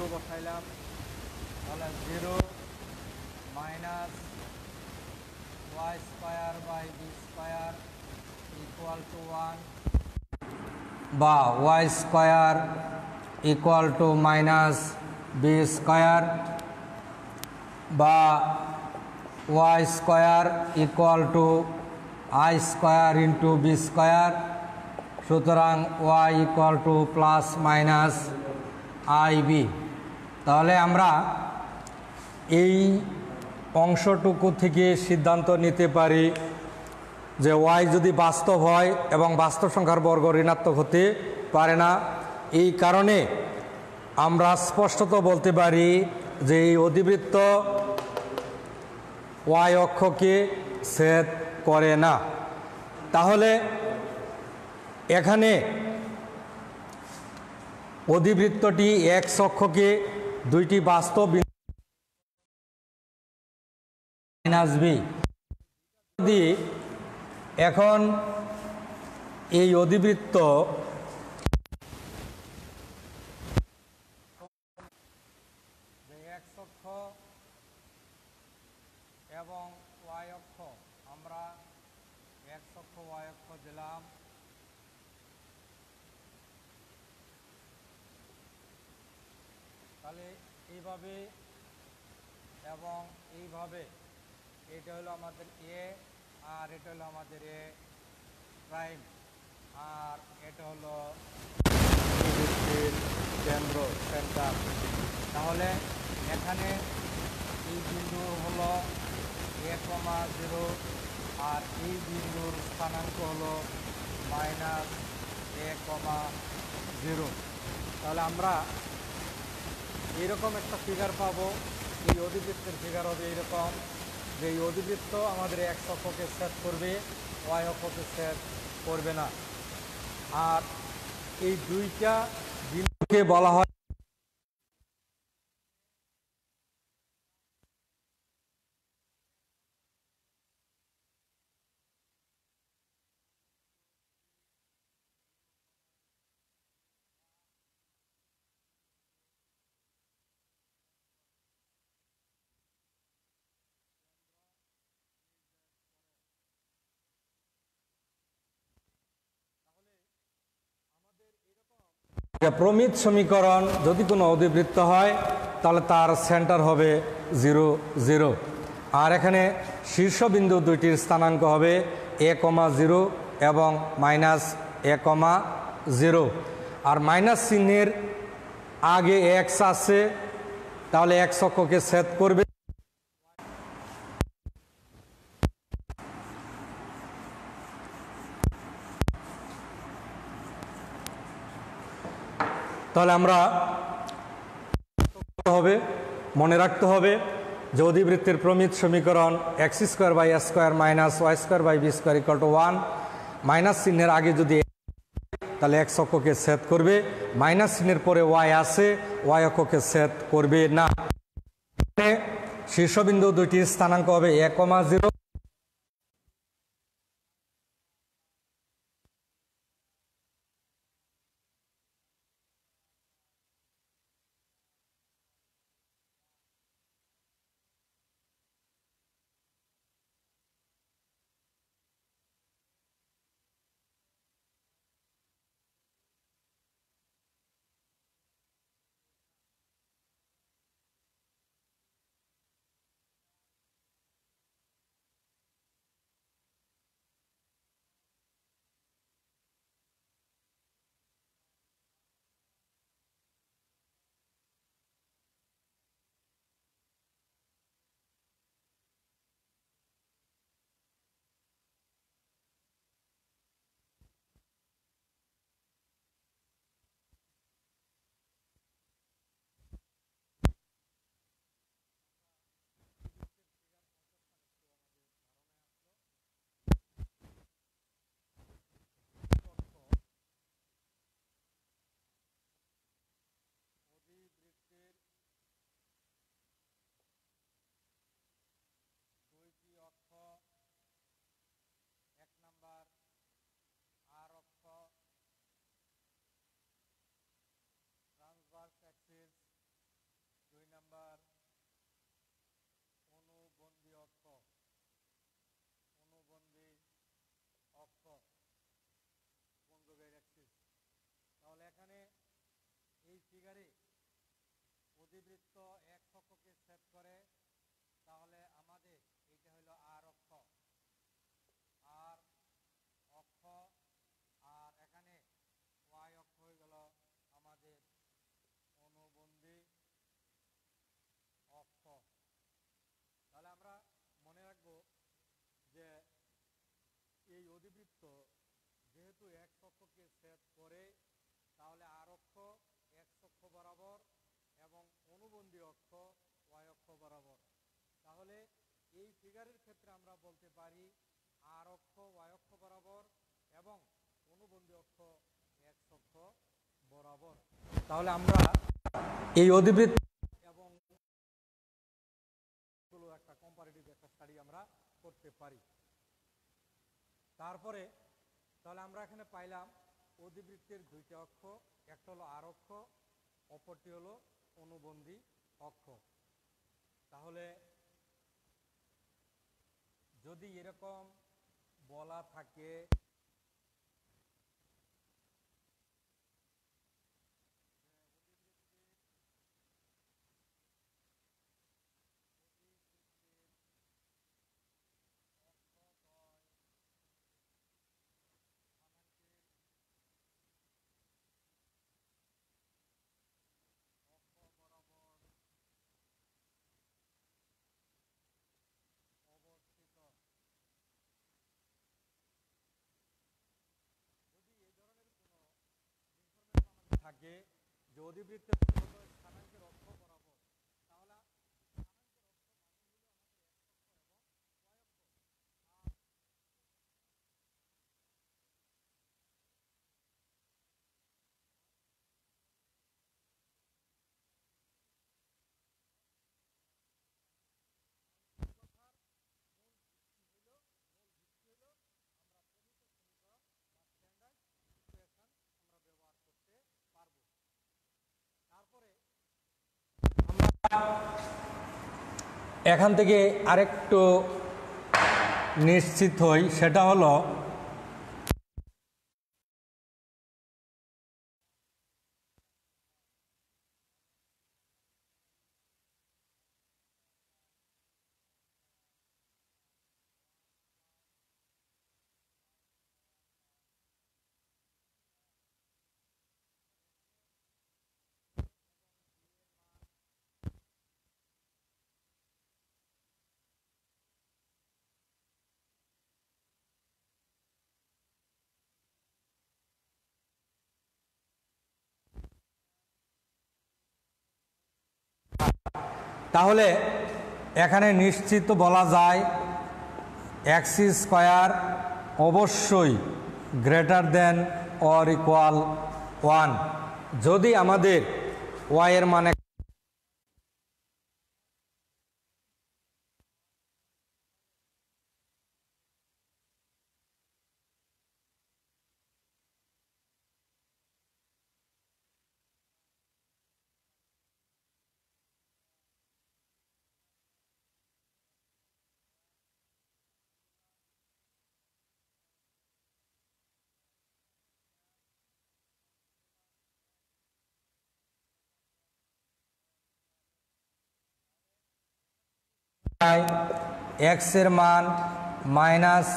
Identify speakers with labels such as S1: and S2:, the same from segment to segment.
S1: Zero বসাইলাম, তাহলে 0 minus y square by b square equal to 1, বা y square equal to minus b square, বা y square equal to i square into b square. সুতরাং y equal to plus minus i b. তাহলে আমরা এই অংশটুকু থেকে সিদ্ধান্ত নিতে পারি যে ওয়াই যদি বাস্তব হয় এবং বাস্তব সংখ্যার বর্গ ঋণাত্মক হতে পারে না। এই কারণে আমরা স্পষ্টত বলতে পারি যে এই অধিবৃত্ত ওয়াই অক্ষকে ছেদ করে না। তাহলে এখানে অধিবৃত্তটি এক্স অক্ষকে দুইটি বাস্তব মাইনাস বি। যদি এখন এই অধিবৃত্ত এক্স অক্ষ এবং ওয়াই অক্ষ, আমরা এক্স অক্ষ ওয়াই অক্ষ দিলাম, তাহলে এইভাবে এবং এইভাবে, এটা হলো আমাদের এ, আর এটা হলো আমাদের এ প্রাইম, আর এটা হলো কেন্দ্র সেন্টার। তাহলে এখানে এই বিন্দু হলো a,0 আর এই বিন্দুর স্থানাঙ্ক হলো -a,0। তাহলে আমরা এইরকম একটা ফিগার পাবো। এই অধিবৃত্তের ফিগার হবে এইরকম, যে এই অধিবৃত্ত আমাদের এক্স অক্ষকে ছেদ করবে, ওয়াই অক্ষকে ছেদ করবে না। আর এই দুইটা বিন্দুকে বলা হয় প্রমিত সমীকরণ। যদি কোনো অধিবৃত্ত হয় তাহলে তার সেন্টার হবে 0, 0। আর এখানে শীর্ষবিন্দু দুইটির স্থানাঙ্ক হবে a,0 এবং -a,0। আর মাইনাস চিহ্নের আগে এক্স আছে, তাহলে এক্স অক্ষকে ছেদ করবে। তাহলে আমরা মনে রাখতে হবে যে অধিবৃত্তের প্রমিত সমীকরণ x square by s square minus y square by b square equal to 1। মাইনাস চিহ্নের আগে যদি তাহলে এক্স অক্ষকে ছেদ করবে, মাইনাস চিহ্নের পরে ওয়াই আছে, ওয়াই অক্ষকে ছেদ করবে না। শীর্ষবিন্দু দুইটির স্থানাঙ্ক হবে a,0। অক্ষ পঞ্চগের অ্যাক্সিস। তাহলে এখানে এই ফিগারে অধিবৃত্ত এক্স অক্ষকে ছেদ করে, তাহলে আমাদের এটা হলো আর অক্ষ, আর অক্ষ, আর এখানে ওয়াই অক্ষ হয়ে গেল আমাদের অনুবন্ধী অক্ষ। তাহলে আমরা মনে রাখব যে এই অধিবৃত্ত যেহেতু এক্স অক্ষকে ছেদ করে, তাহলে আর অক্ষ এক্স অক্ষ বরাবর এবং অনুবন্ধী অক্ষ ওয়াই অক্ষ বরাবর। তাহলে এই ফিগারের ক্ষেত্রে আমরা বলতে পারি আর অক্ষ ওয়াই অক্ষ বরাবর এবং অনুবন্ধী অক্ষ এক্স অক্ষ বরাবর। তাহলে আমরা এই অধিবৃত্ত এবং একটা কম্পারেটিভ একটা স্টাডি আমরা করতে পারি। তারপরে তাহলে আমরা এখানে পাইলাম অধিবৃত্তের দুইটা অক্ষ, একটা হলো আর অক্ষ, অপরটি হলো অনুবন্ধী অক্ষ। তাহলে যদি এরকম বলা থাকে থাকে যে অধিবৃত্তের স্থানাঙ্কের অক্ষ বরাবর, তাহলে এখান থেকে আরেকটু নিশ্চিত হই, সেটা হলো তাহলে এখানে নিশ্চিত বলা যায় এক্স স্কয়ার অবশ্যই গ্রেটার দেন অর ইকুয়াল 1 যদি আমাদের ওয়াই এর মানে এক্স এর মান মাইনাস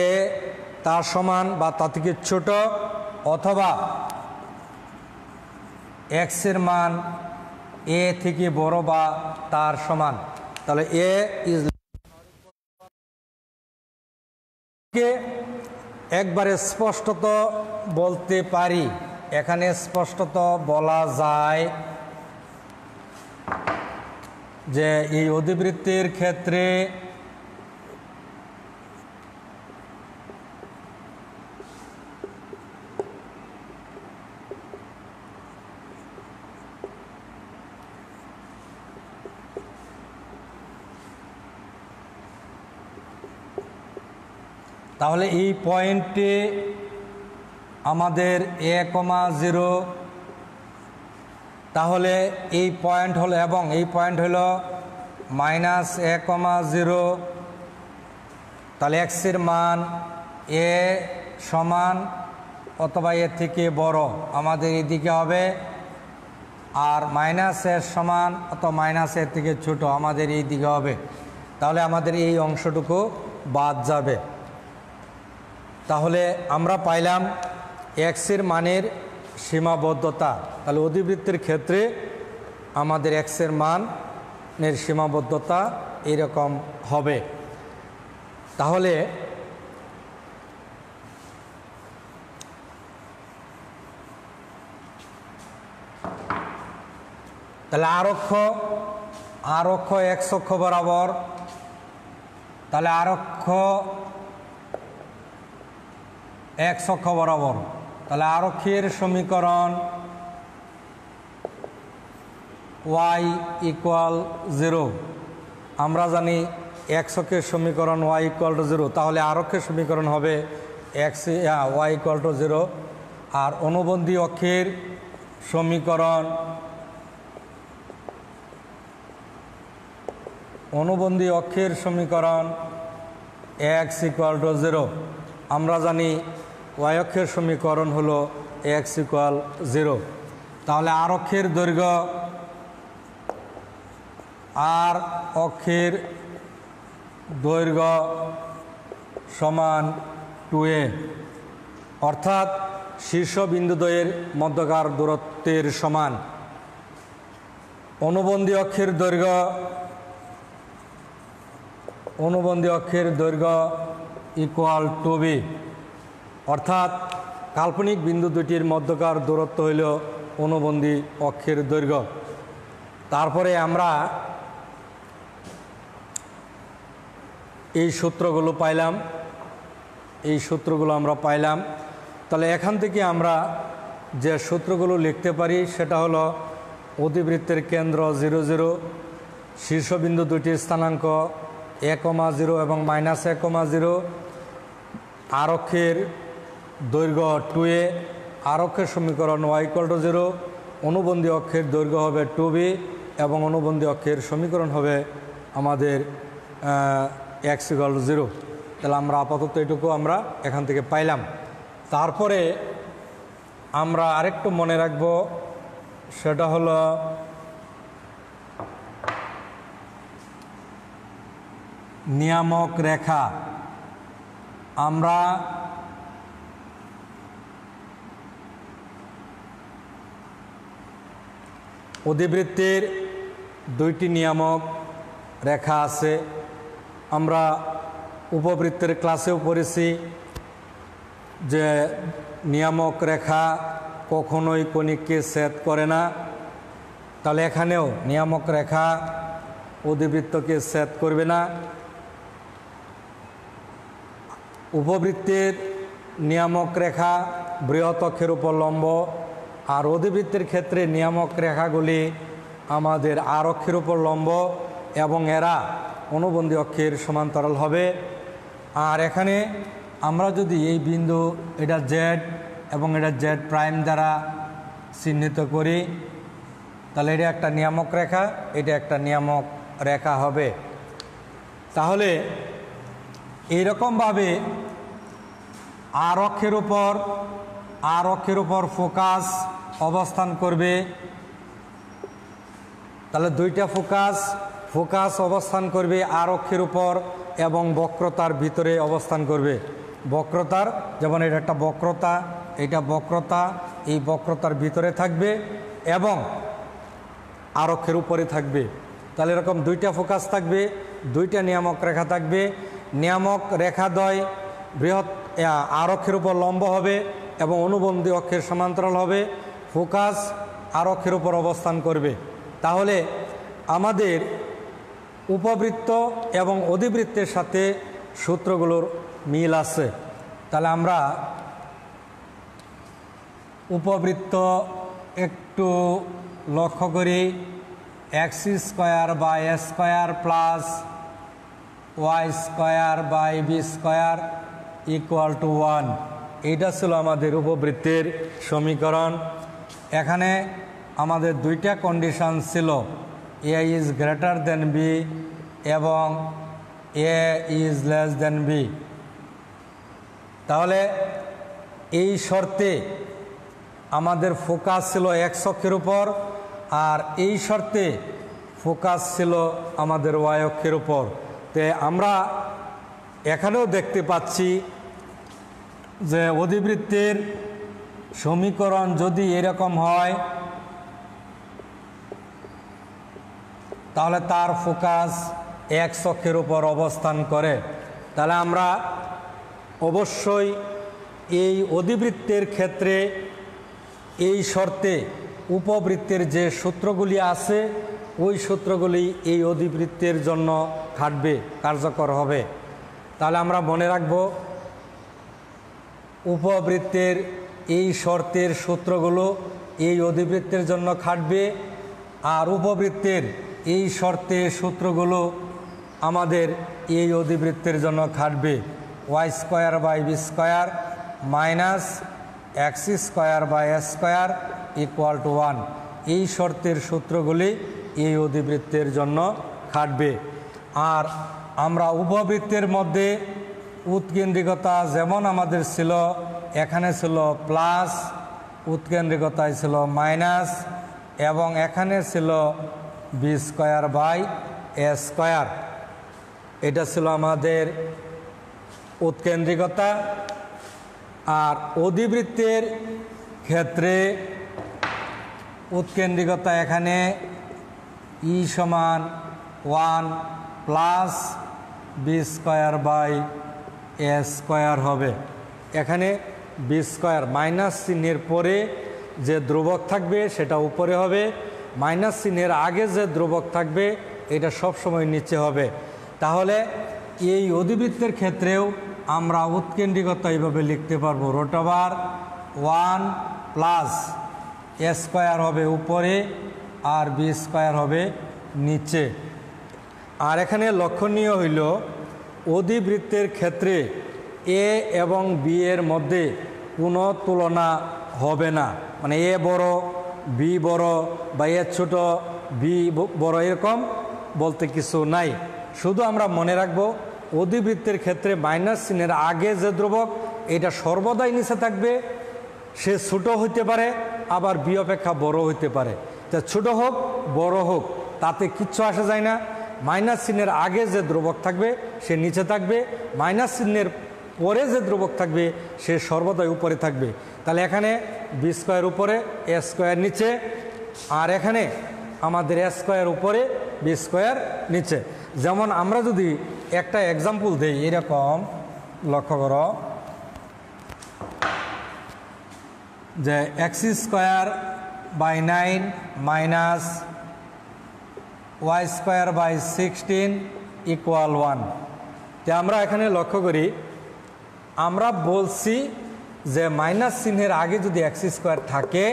S1: এ তার সমান বা তার থেকে ছোট, অথবা এক্স এর মান এ থেকে বড় বা তার সমান। তাহলে এ ইজ একবারে স্পষ্টত বলতে পারি, এখানে স্পষ্টত বলা যায় যে এই অধিবৃত্তির ক্ষেত্রে তাহলে এই পয়েন্টে আমাদের a,0, তাহলে এই পয়েন্ট হলো এবং এই পয়েন্ট হলো -a,0, তাহলে এক্সের মান এ সমান অথবা এর থেকে বড় আমাদের এদিকে হবে, আর মাইনাস এর সমান অথবা মাইনাস এর থেকে ছোট আমাদের এই দিকে হবে। তাহলে আমাদের এই অংশটুকু বাদ যাবে। তাহলে আমরা পাইলাম এক্সের মানের সীমাবদ্ধতা। তাহলে অধিবৃত্তের ক্ষেত্রে আমাদের এক্সের মানের সীমাবদ্ধতা এরকম হবে। তাহলে আর অক্ষ এক্স অক্ষ বরাবর, তাহলে আর অক্ষ এক্স অক্ষ বরাবর, তাহলে আর অক্ষের সমীকরণ y ইকুয়াল 0। আমরা জানি এক্স অক্ষের সমীকরণ y ইকুয়াল টু 0, তাহলে আর অক্ষের সমীকরণ হবে y ইকুয়াল টু 0। আর অনুবন্ধী অক্ষের সমীকরণ x ইকুয়াল টু 0। আমরা জানি y অক্ষের সমীকরণ হলো x ইকুয়াল 0। তাহলে আর অক্ষের দৈর্ঘ্য সমান 2a, অর্থাৎ শীর্ষ বিন্দুদ্বয়ের মধ্যকার দূরত্বের সমান। অনুবন্ধী অক্ষের দৈর্ঘ্য ইকুয়াল টু b, অর্থাৎ কাল্পনিক বিন্দু দুটির মধ্যকার দূরত্ব হইল অনুবন্ধী অক্ষের দৈর্ঘ্য। তারপরে আমরা এই সূত্রগুলো পাইলাম। তাহলে এখান থেকে আমরা যে সূত্রগুলো লিখতে পারি সেটা হলো অধিবৃত্তের কেন্দ্র 0 0, শীর্ষবিন্দু দুটির স্থানাঙ্ক 1,0 এবং -1,0, আর অক্ষের দৈর্ঘ্য 2a, আর অক্ষের সমীকরণ y ইকুয়াল টু 0, অনুবন্ধী অক্ষের দৈর্ঘ্য হবে 2b এবং অনুবন্ধী অক্ষের সমীকরণ হবে আমাদের x ইকুয়াল টু 0। তাহলে আমরা আপাতত এটুকু আমরা এখান থেকে পাইলাম। তারপরে আমরা আরেকটু মনে রাখব, সেটা হলো নিয়ামক রেখা। আমরা অধিবৃত্তের দুইটি নিয়ামক রেখা আছে। আমরা উপবৃত্তের ক্লাসেও পড়েছি যে নিয়ামক রেখা কখনোই কণিককে ছেদ করে না। তাহলে এখানেও নিয়ামক রেখা অধিবৃত্তকে ছেদ করবে না। উপবৃত্তের নিয়ামক রেখা বৃহৎ অক্ষের উপর লম্ব, আর অধিবৃত্তের ক্ষেত্রে নিয়ামক রেখাগুলি আমাদের আর অক্ষের উপর লম্ব এবং এরা অনুবন্ধী অক্ষের সমান্তরাল হবে। আর এখানে আমরা যদি এই বিন্দু এটা জেড এবং এটা জেড প্রাইম দ্বারা চিহ্নিত করি, তাহলে এটা একটা নিয়ামক রেখা, এটা একটা নিয়ামক রেখা হবে। তাহলে এইরকমভাবে আর অক্ষের উপর ফোকাস অবস্থান করবে। তাহলে দুইটা ফোকাস অবস্থান করবে আর অক্ষের উপর এবং বক্রতার ভিতরে অবস্থান করবে। বক্রতার, যেমন এটা একটা বক্রতা, এটা বক্রতা, এই বক্রতার ভিতরে থাকবে এবং আর অক্ষের উপরে থাকবে। তাহলে এরকম দুইটা ফোকাস থাকবে, দুইটা নিয়ামক রেখা থাকবে। নিয়ামক রেখাদ্বয় বৃহৎ আর অক্ষের উপর লম্ব হবে এবং অনুবন্ধী অক্ষের সমান্তরাল হবে। ফোকাস আর অক্ষের উপর অবস্থান করবে। তাহলে আমাদের উপবৃত্ত এবং অধিবৃত্তের সাথে সূত্রগুলোর মিল আছে। তাহলে আমরা উপবৃত্ত একটু লক্ষ্য করি। x² by a square plus y square by b square equal to 1, এইটা ছিল আমাদের উপবৃত্তের সমীকরণ। এখানে আমাদের দুইটা কন্ডিশন ছিল, a is greater than b এবং এ ইজ লেস দেন বি। তাহলে এই শর্তে আমাদের ফোকাস ছিল এক্স অক্ষের উপর, আর এই শর্তে ফোকাস ছিল আমাদের ওয়াই অক্ষের উপর। তে আমরা এখানেও দেখতে পাচ্ছি যে অধিবৃত্তের সমীকরণ যদি এরকম হয় তাহলে তার ফোকাস এক্স অক্ষের উপর অবস্থান করে। তাহলে আমরা অবশ্যই এই অধিবৃত্তের ক্ষেত্রে এই শর্তে উপবৃত্তের যে সূত্রগুলি আছে ওই সূত্রগুলি এই অধিবৃত্তের জন্য খাটবে, কার্যকর হবে। তাহলে আমরা মনে রাখব উপবৃত্তের এই শর্তের সূত্রগুলো এই অধিবৃত্তের জন্য খাটবে, আর উপবৃত্তের এই শর্তের সূত্রগুলো আমাদের এই অধিবৃত্তের জন্য খাটবে। Y square by b square minus x square by s square equal to 1, এই শর্তের সূত্রগুলি এই অধিবৃত্তের জন্য খাটবে। আর আমরা উপবৃত্তের মধ্যে উৎকেন্দ্রিকতা যেমন আমাদের ছিল, এখানে ছিল প্লাস, উৎকেন্দ্রিকতায় ছিল মাইনাস, এবং এখানে ছিল b square by a square. এটা ছিল আমাদের উৎকেন্দ্রিকতা। আর অধিবৃত্তের ক্ষেত্রে উৎকেন্দ্রিকতা এখানে ই সমান 1 plus b square by a square হবে। এখানে বি স্কোয়ার মাইনাস চিহ্নের পরে যে ধ্রুবক থাকবে সেটা উপরে হবে, মাইনাস চিহ্নের আগে যে ধ্রুবক থাকবে এটা সবসময় নিচে হবে। তাহলে এই অধিবৃত্তের ক্ষেত্রেও আমরা উৎকেন্দ্রিকতা এইভাবে লিখতে পারবো, রুট ওভার 1 প্লাস এ স্কোয়ার হবে উপরে আর বি স্কোয়ার হবে নিচে। আর এখানে লক্ষণীয় হইল অধিবৃত্তের ক্ষেত্রে এ এবং বি এর মধ্যে কোনো তুলনা হবে না, মানে এ বড় বি বড় বা এ ছোট বি বড় এরকম বলতে কিছু নাই। শুধু আমরা মনে রাখবো অধিবৃত্তের ক্ষেত্রে মাইনাস চিহ্নের আগে যে ধ্রুবক এটা সর্বদাই নিচে থাকবে। সে ছোট হইতে পারে আবার বি অপেক্ষা বড় হইতে পারে, তা ছোট হোক বড় হোক তাতে কিচ্ছু আসে যায় না। মাইনাস চিহ্নের আগে যে ধ্রুবক থাকবে সে নিচে থাকবে, মাইনাস চিহ্নের পরে যে ধ্রুবক থাকবে সে সর্বদাই উপরে থাকবে। তাহলে এখানে বি স্কোয়ার উপরে এ স্কোয়ার নিচে, আর এখানে আমাদের এ স্কোয়ার উপরে বি স্কোয়ার নিচে। যেমন আমরা যদি একটা এক্সাম্পল দেই, এরকম লক্ষ্য করো যে x square by 9 minus y square by 16 equal 1। তো আমরা এখানে লক্ষ্য করি, আমরা বলছি যে মাইনাস চিহ্নের আগে যদি এক্স স্কোয়ার থাকে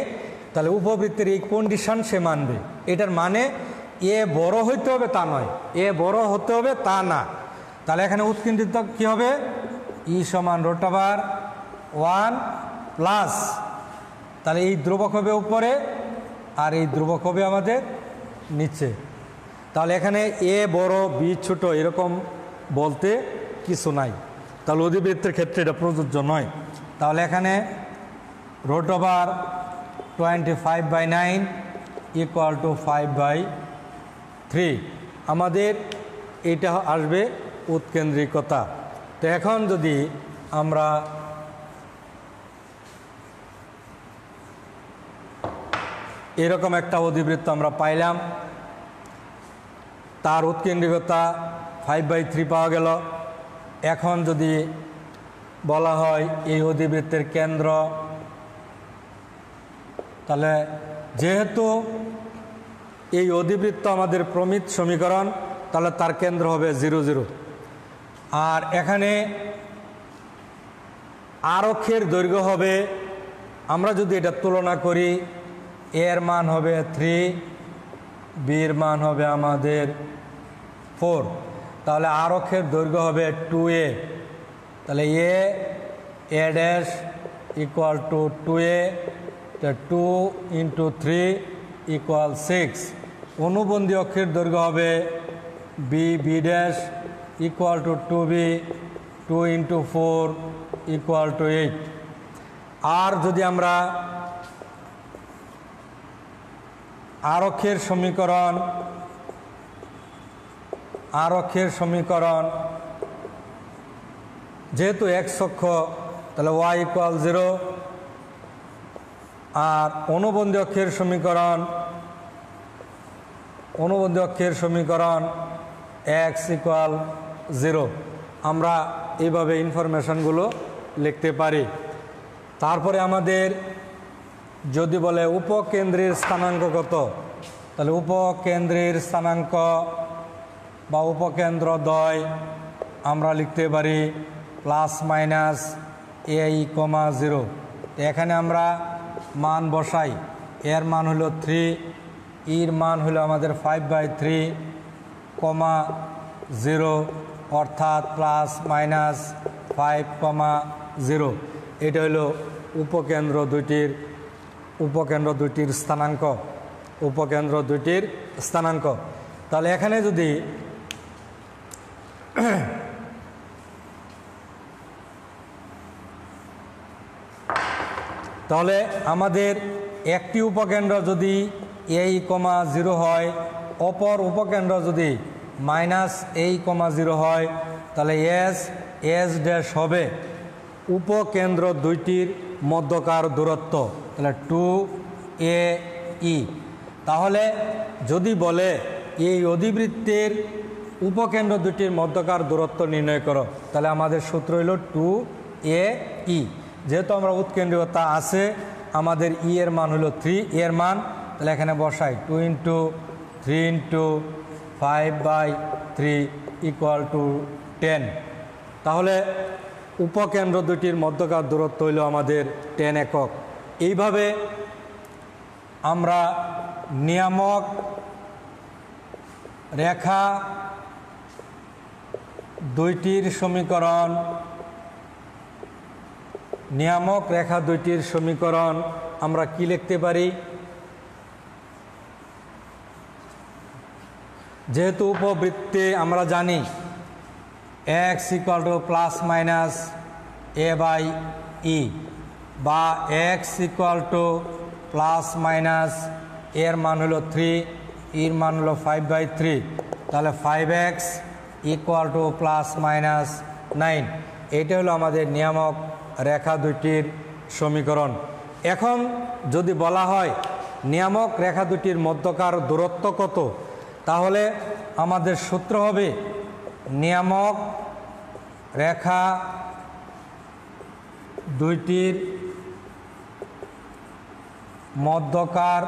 S1: তাহলে উপবৃত্তের এই কন্ডিশন সে মানবে। এটার মানে এ বড় হইতে হবে তা নয়, এ বড় হতে হবে তা না। তাহলে এখানে উৎকেন্দ্রিত কী হবে, ই সমান রুট ওভার 1 প্লাস, তাহলে এই ধ্রুবক হবে উপরে আর এই ধ্রুবক হবে আমাদের নিচে। তাহলে এখানে এ বড় বি ছোট এরকম বলতে কিছু নাই, তাহলে অধিবৃত্তের ক্ষেত্রে এটা প্রযোজ্য নয়। তাহলে এখানে রুট ওভার 25/9 ইকুয়াল টু 5/3 আমাদের এটা আসবে উৎকেন্দ্রিকতা। তো এখন যদি আমরা এরকম একটা অধিবৃত্ত আমরা পাইলাম, তার উৎকেন্দ্রিকতা 5/3 পাওয়া গেল। এখন যদি বলা হয় এই অধিবৃত্তের কেন্দ্র, তাহলে যেহেতু এই অধিবৃত্ত আমাদের প্রমিত সমীকরণ তাহলে তার কেন্দ্র হবে 0 0। আর এখানে আর অক্ষের দৈর্ঘ্য হবে, আমরা যদি এটা তুলনা করি এর মান হবে 3, বির মান হবে আমাদের 4, তাহলে আর অক্ষের দৈর্ঘ্য হবে 2a। তাহলে a dash equal to 2a, 2 × 3 = 6। অনুবন্ধী অক্ষের দৈর্ঘ্য হবে b dash equal to 2b 2 into 4 equal to 8। আর যদি আমরা আরক্ষের সমীকরণ যেহেতু এক্স অক্ষ তাহলে ওয়াই ইকুয়াল 0, আর অনুবন্ধী অক্ষের সমীকরণ এক্স ইকুয়াল 0। আমরা এইভাবে ইনফরমেশনগুলো লিখতে পারি। তারপরে আমাদের যদি বলে উপকেন্দ্রের স্থানাঙ্ক কত, তাহলে উপকেন্দ্রের স্থানাঙ্ক বা উপকেন্দ্রদ্বয় আমরা লিখতে পারি প্লাস মাইনাস a, 0। এখানে আমরা মান বসাই, এর মান হলো 3, এর মান হলো আমাদের 5/3, 0 অর্থাৎ প্লাস মাইনাস 5, 0। এটা হলো উপকেন্দ্র দুইটির স্থানাঙ্ক। তাহলে এখানে যদি তাহলে আমাদের একটি উপকেন্দ্র যদি a, 0 হয়, অপর উপকেন্দ্র যদি মাইনাস a, 0 হয়, তাহলে s ড্যাশ হবে উপকেন্দ্র দুইটির মধ্যকার দূরত্ব, তাহলে 2ae। তাহলে যদি বলে এই অধিবৃত্তের উপকেন্দ্র দুটির মধ্যকার দূরত্ব নির্ণয় করো, তাহলে আমাদের সূত্র হলো 2ae। যেহেতু আমরা উৎকেন্দ্রিয়তা আছে, আমাদের ই এর মান হলো 3, এর মান তাহলে এখানে বসাই 2 ইন্টু 3 ইন্টু 5/3 ইকুয়াল টু 10। তাহলে উপকেন্দ্র দুটির মধ্যকার দূরত্ব হইল আমাদের 10 একক। এইভাবে আমরা নিয়ামক রেখা দুইটির সমীকরণ আমরা কি লিখতে পারি? যেহেতু উপবৃত্তে আমরা জানি x equal to plus minus a/e বা x equal to plus minus এর মান হলো 3, এর মান হলো 5/3, তাহলে 5x equal to plus minus 9। এইটা হলো আমাদের নিয়ামক রেখা দুইটির সমীকরণ। এখন যদি বলা হয় নিয়ামক রেখা দুটির মধ্যকার দূরত্ব কত, তাহলে আমাদের সূত্র হবে নিয়ামক রেখা দুইটির মধ্যকার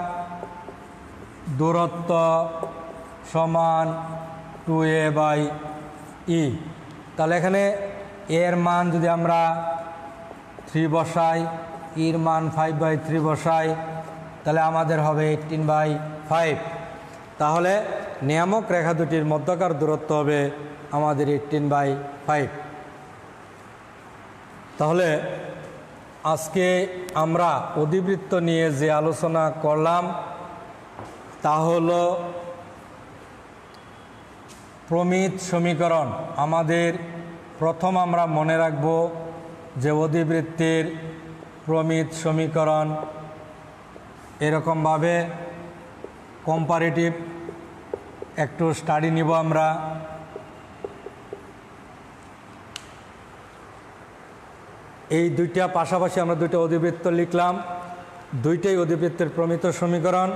S1: দূরত্ব সমান 2a/e। তাহলে এখানে এর মান যদি আমরা 3 বসাই, এর মান 5/3 বসাই, তাহলে আমাদের হবে 18/5। তাহলে নিয়ামক রেখা দুটির মধ্যকার দূরত্ব হবে আমাদের 18/5। তাহলে আজকে আমরা অধিবৃত্ত নিয়ে যে আলোচনা করলাম তা হলো প্রমিত সমীকরণ। আমাদের প্রথম আমরা মনে রাখব যে অধিবৃত্তের প্রমিত সমীকরণ এরকমভাবে কম্পারেটিভ একটু স্টাডি নিব আমরা। এই দুইটা পাশাপাশি আমরা দুইটা অধিবৃত্ত লিখলাম, দুইটাই অধিবৃত্তের প্রমিত সমীকরণ।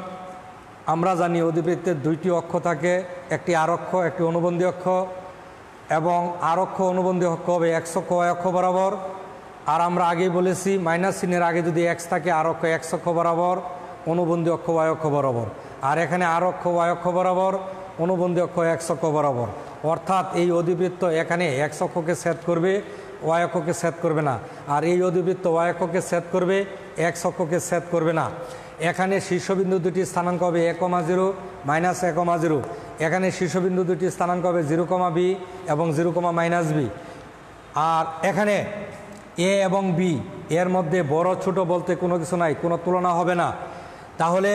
S1: আমরা জানি অধিবৃত্তের দুইটি অক্ষ থাকে, একটি আরক্ষ একটি অনুবন্ধী অক্ষ, এবং আরক্ষ অনুবন্ধী অক্ষ হবে এক্স অক্ষ ওয়াই অক্ষ বরাবর। আর আমরা আগেই বলেছি মাইনাস চিহ্নের আগে যদি এক্স থাকে আরক্ষ এক্স অক্ষ বরাবর, অনুবন্ধী অক্ষ ওয়াই অক্ষ বরাবর। আর এখানে আরক্ষ ওয়াই অক্ষ বরাবর, অনুবন্ধী অক্ষ এক্স অক্ষ বরাবর। অর্থাৎ এই অধিবৃত্ত এখানে এক্স অক্ষকে ছেদ করবে, ওয়াই অক্ষকে ছেদ করবে না। আর এই অধিবৃত্ত ওয়াই অক্ষকে ছেদ করবে, এক্স অক্ষকে ছেদ করবে না। এখানে শীর্ষবিন্দু দুটি স্থানাঙ্ক হবে a, 0 মাইনাস a, 0। এখানে শীর্ষবিন্দু দুটি স্থানাঙ্ক হবে 0, b এবং 0, মাইনাস b। আর এখানে a এবং b এর মধ্যে বড় ছোট বলতে কোনো কিছু নাই, কোনো তুলনা হবে না। তাহলে